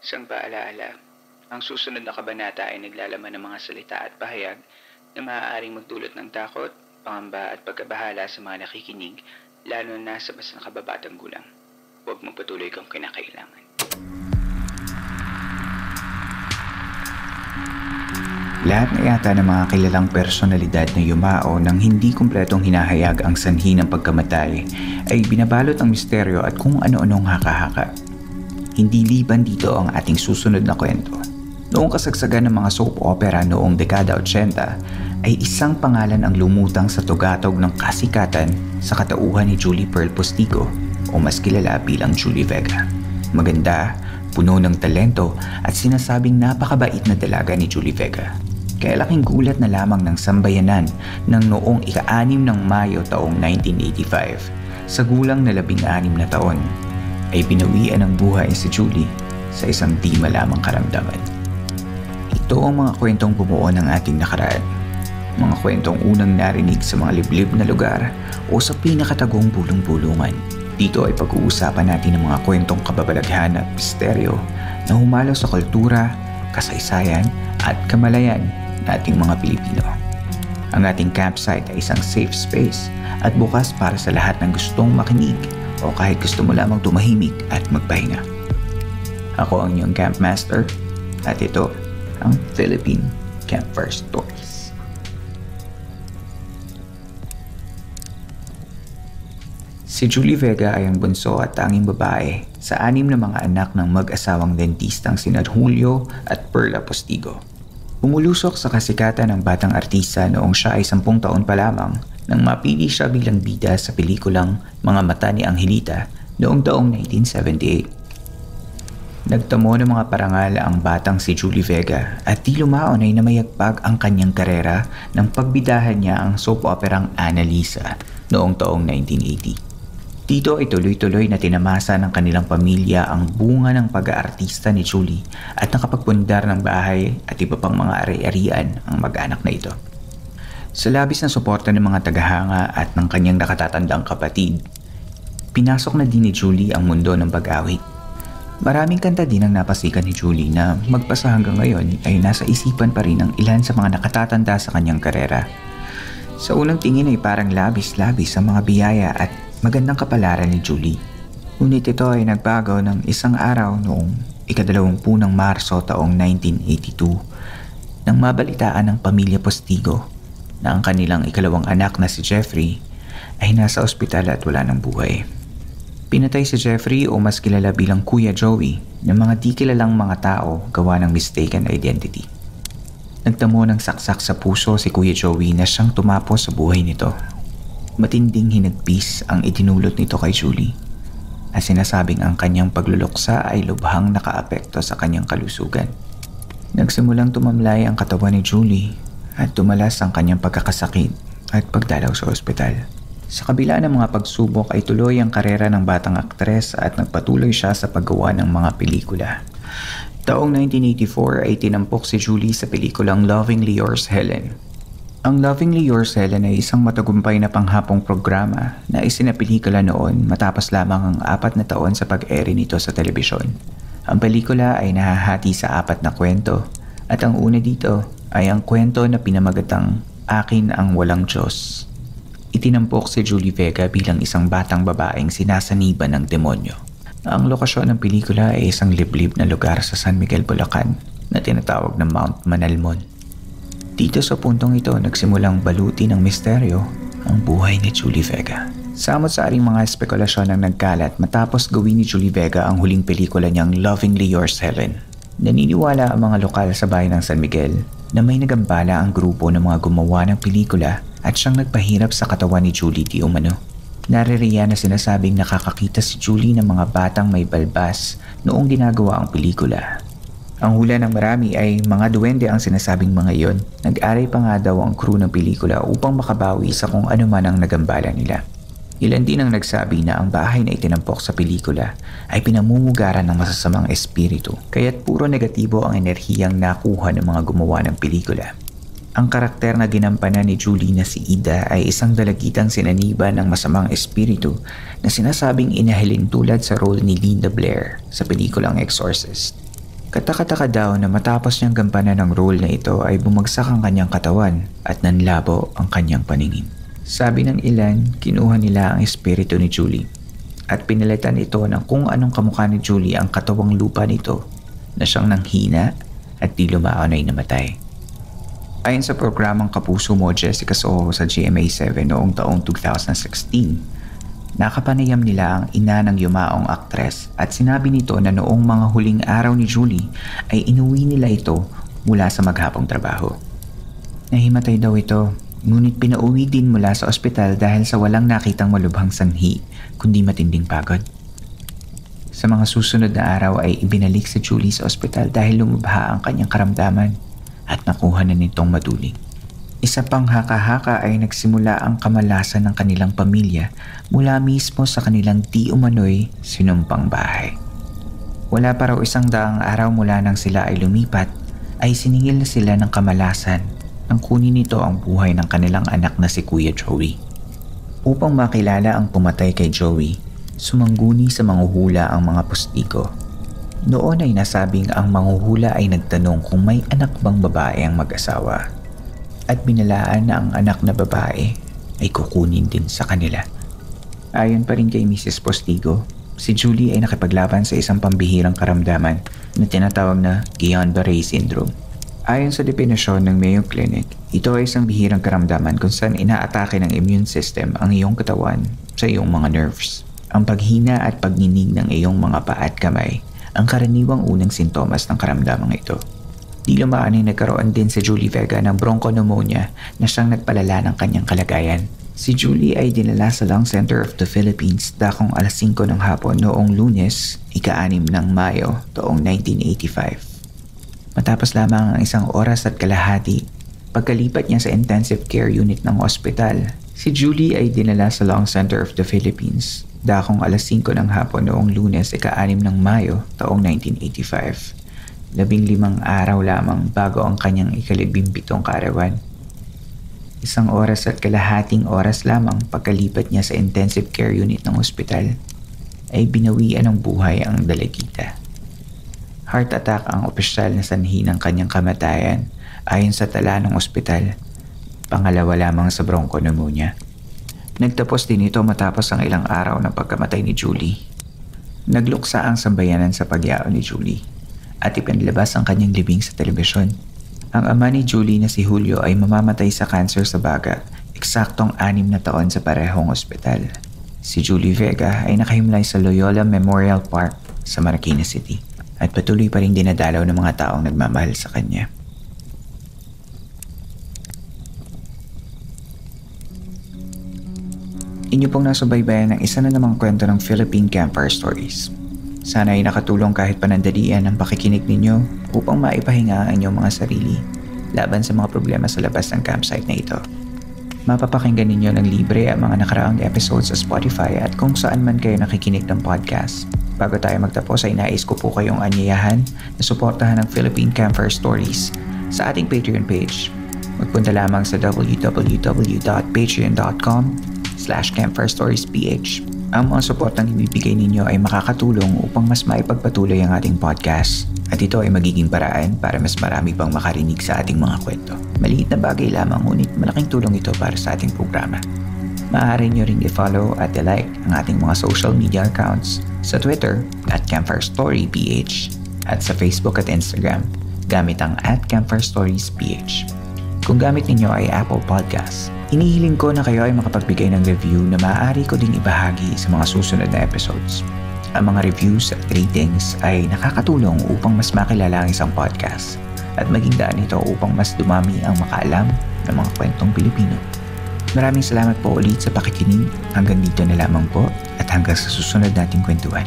Isang paalaala, ang susunod na kabanata ay naglalaman ng mga salita at pahayag na maaaring magdulot ng takot, pangamba at pagkabahala sa mga nakikinig, lalo na sa mas nakababatang gulang. Huwag magpatuloy kung kinakailangan. Lahat na yata ng mga kilalang personalidad na yumao nang hindi kumpletong hinahayag ang sanhi ng pagkamatay ay binabalot ang misteryo at kung ano-anong haka-haka. Hindi liban dito ang ating susunod na kwento. Noong kasagsagan ng mga soap opera noong dekada 80 ay isang pangalan ang lumutang sa tugatog ng kasikatan sa katauhan ni Julie Pearl Postigo o mas kilala bilang Julie Vega. Maganda, puno ng talento at sinasabing napakabait na dalaga ni Julie Vega. Kaya laking gulat na lamang ng sambayanan ng noong ika-6 ng Mayo taong 1985 sa gulang na 16 na taon ay binawian ng buhay si Julie sa isang di malamang karamdaman. Ito ang mga kwentong bumuo ng ating nakaraan. Mga kwentong unang narinig sa mga liblib na lugar o sa pinakatagong bulong-bulungan. Dito ay pag-uusapan natin ang mga kwentong kababalaghan at misteryo na humalo sa kultura, kasaysayan at kamalayan nating mga Pilipino. Ang ating campsite ay isang safe space at bukas para sa lahat ng gustong makinig o kahit gusto mo lamang tumahimik at magpahinga. Ako ang iyong campmaster at ito ang Philippine Campfire Stories. Si Julie Vega ay ang bunso at tanging babae sa 6 na mga anak ng mag-asawang dentistang sina Julio at Perla Postigo. Umulusok sa kasikatan ng batang artista noong siya ay 10 taon pa lamang nang mapili siya bilang bida sa pelikulang Mga Mata ni Angelita noong taong 1978. Nagtamo ng mga parangal ang batang si Julie Vega at di lumaon ay namayagpag ang kanyang karera nang pagbidahan niya ang soap operang Annalisa noong taong 1980. Dito ay tuloy-tuloy na tinamasa ng kanilang pamilya ang bunga ng pag-aartista ni Julie at nakapagpundar ng bahay at iba pang mga ari-arian ang mag-anak na ito. Sa labis na suporta ng mga tagahanga at ng kanyang nakatatandang kapatid, pinasok na din ni Julie ang mundo ng pag-awit. Maraming kanta din ang napasikan ni Julie na magpasa hanggang ngayon ay nasa isipan pa rin ng ilan sa mga nakatatanda sa kanyang karera. Sa unang tingin ay parang labis-labis ang mga biyaya at magandang kapalaran ni Julie. Ngunit ito ay nagbago ng isang araw noong ika-20 ng Marso taong 1982 nang mabalitaan ng pamilya Postigo na ang kanilang ikalawang anak na si Jeffrey ay nasa ospital at wala ng buhay. Pinatay si Jeffrey o mas kilala bilang Kuya Joey ng mga di kilalang mga tao gawa ng mistaken identity. Nagtamo ng saksak sa puso si Kuya Joey na siyang tumapos sa buhay nito. Matinding hinagpis ang itinulot nito kay Julie at sinasabing ang kanyang pagluluksa ay lubhang nakaapekto sa kanyang kalusugan. Nagsimulang tumamlay ang katawan ni Julie at tumalas ang kanyang pagkakasakit at pagdalaw sa ospital. Sa kabila ng mga pagsubok ay tuloy ang karera ng batang aktres at nagpatuloy siya sa paggawa ng mga pelikula. Taong 1984 ay tinampok si Julie sa pelikulang Lovingly Yours, Helen. Ang Lovingly Yours, Helen ay isang matagumpay na panghapong programa na isinapelikula noon matapos lamang ang 4 na taon sa pag-ere nito sa telebisyon. Ang pelikula ay nahahati sa 4 na kwento at ang una dito ay ang kwento na pinamagatang Akin ang Walang Diyos. Itinampok si Julie Vega bilang isang batang babaeng sinasaniban ng demonyo. Ang lokasyon ng pelikula ay isang liblib na lugar sa San Miguel, Bulacan na tinatawag na Mount Manalmon. Dito sa puntong ito nagsimulang baluti ng misteryo ang buhay ni Julie Vega. Samot-saring mga espekulasyon ang nagkalat matapos gawin ni Julie Vega ang huling pelikula niyang Lovingly Yours, Helen. Naniniwala ang mga lokal sa bayan ng San Miguel na may nagambala ang grupo ng mga gumawa ng pelikula at siyang nagpahirap sa katawan ni Julie di umano. Naririyan na sinasabing nakakakita si Julie ng mga batang may balbas noong ginagawa ang pelikula. Ang hula ng marami ay mga duwende ang sinasabing mga iyon. Nag-aray pa nga daw ang crew ng pelikula upang makabawi sa kung ano man ang nagambala nila. Ilan din ang nagsabi na ang bahay na itinampok sa pelikula ay pinamumugaran ng masasamang espiritu, kaya't puro negatibo ang enerhiyang nakuha ng mga gumawa ng pelikula. Ang karakter na ginampanan ni Julie na si Ida ay isang dalagitang sinaniban ng masamang espiritu na sinasabing inahilin tulad sa role ni Linda Blair sa pelikulang Exorcist. Katakataka daw na matapos niyang gampanan ng role na ito ay bumagsak ang kanyang katawan at nanlabo ang kanyang paningin. Sabi ng ilan, kinuha nila ang espiritu ni Julie at pinalitan ito ng kung anong kamukha ni Julie ang katawang lupa nito na siyang nanghina at di lumaon ay namatay. Ayon sa programang Kapuso Mo Jessica Soho sa GMA7 noong taong 2016, nakapanayam nila ang ina ng yumaong aktres at sinabi nito na noong mga huling araw ni Julie ay inuwi nila ito mula sa maghapong trabaho. Nahimatay daw ito, ngunit pinauwi din mula sa ospital dahil sa walang nakitang malubhang sanhi kundi matinding pagod. Sa mga susunod na araw ay ibinalik si Julie sa ospital dahil lumubha ang kanyang karamdaman at nakuha na nitong maduling. Isa pang haka-haka ay nagsimula ang kamalasan ng kanilang pamilya mula mismo sa kanilang di umano'y sinumpang bahay. Wala pa raw 100 araw mula nang sila ay lumipat ay siningil na sila ng kamalasan nang kunin nito ang buhay ng kanilang anak na si Kuya Joey. Upang makilala ang pumatay kay Joey, sumangguni sa manghuhula ang mga pustiko. Noon ay nasabing ang manghuhula ay nagtanong kung may anak bang babae ang mag-asawa. At binalaan na ang anak na babae ay kukunin din sa kanila. Ayon pa rin kay Mrs. Postigo, si Julie ay nakipaglaban sa isang pambihirang karamdaman na tinatawag na Guillain-Barré syndrome. Ayon sa definisyon ng Mayo Clinic, ito ay isang bihirang karamdaman kung saan inaatake ng immune system ang iyong katawan sa iyong mga nerves. Ang paghina at pagninig ng iyong mga paa at kamay ang karaniwang unang sintomas ng karamdamang ito. Di lumaan ay nagkaroon din si Julie Vega ng bronchopneumonia na siyang nagpalala ng kanyang kalagayan. Si Julie ay dinala sa Lung Center of the Philippines dakong alas 5 ng hapon noong Lunes, ika-6 ng Mayo, taong 1985. Matapos lamang ang 1 oras at kalahati, pagkalipat niya sa intensive care unit ng ospital, si Julie ay dinala sa Lung Center of the Philippines dakong alas 5 ng hapon noong Lunes, ika-6 ng Mayo, taong 1985. 15 araw lamang bago ang kanyang ika-17 kaarawan. 1 oras at kalahating oras lamang pagkalipat niya sa intensive care unit ng ospital ay binawian ng buhay ang dalagita. Heart attack ang opisyal na sanhi ng kanyang kamatayan ayon sa tala ng ospital, pangalawa lamang sa bronchopneumonia. Nagtapos din ito matapos ang ilang araw ng pagkamatay ni Julie. Nagluksa ang sambayanan sa pagyao ni Julie at ipinalabas ang kanyang libing sa telebisyon. Ang ama ni Julie na si Julio ay mamamatay sa cancer sa baga, eksaktong 6 na taon sa parehong ospital. Si Julie Vega ay nakahimlay sa Loyola Memorial Park sa Marikina City at patuloy pa rin dinadalaw ng mga taong nagmamahal sa kanya. Inyo pong nasubaybayan ng isa na namang kwento ng Philippine Campfire Stories. Sana ay nakatulong kahit panandalian ang pakikinig ninyo upang maipahinga ang inyong mga sarili laban sa mga problema sa labas ng campsite na ito. Mapapakinggan ninyo ng libre ang mga nakaraang episodes sa Spotify at kung saan man kayo nakikinig ng podcast. Bago tayo magtapos ay nais ko po kayong anyayahan na suportahan ang Philippine Campfire Stories sa ating Patreon page. Magpunta lamang sa www.patreon.com/campfirestoriesph. Ang mga suportang ibibigay ninyo ay makakatulong upang mas maipagpatuloy ang ating podcast at ito ay magiging paraan para mas marami pang makarinig sa ating mga kwento. Maliit na bagay lamang ngunit malaking tulong ito para sa ating programa. Maaari nyo ring i-follow at i-like ang ating mga social media accounts sa Twitter @CampfireStoryPH at sa Facebook at Instagram gamit ang @CampfireStoriesPH. Kung gamit ninyo ay Apple Podcasts, inihiling ko na kayo ay makapagbigay ng review na maaari ko ding ibahagi sa mga susunod na episodes. Ang mga reviews at ratings ay nakakatulong upang mas makilala ang isang podcast at maging daan ito upang mas dumami ang makaalam ng mga kwentong Pilipino. Maraming salamat po ulit sa pakikinig. Hanggang dito na lamang po at hanggang sa susunod nating kwentuhan.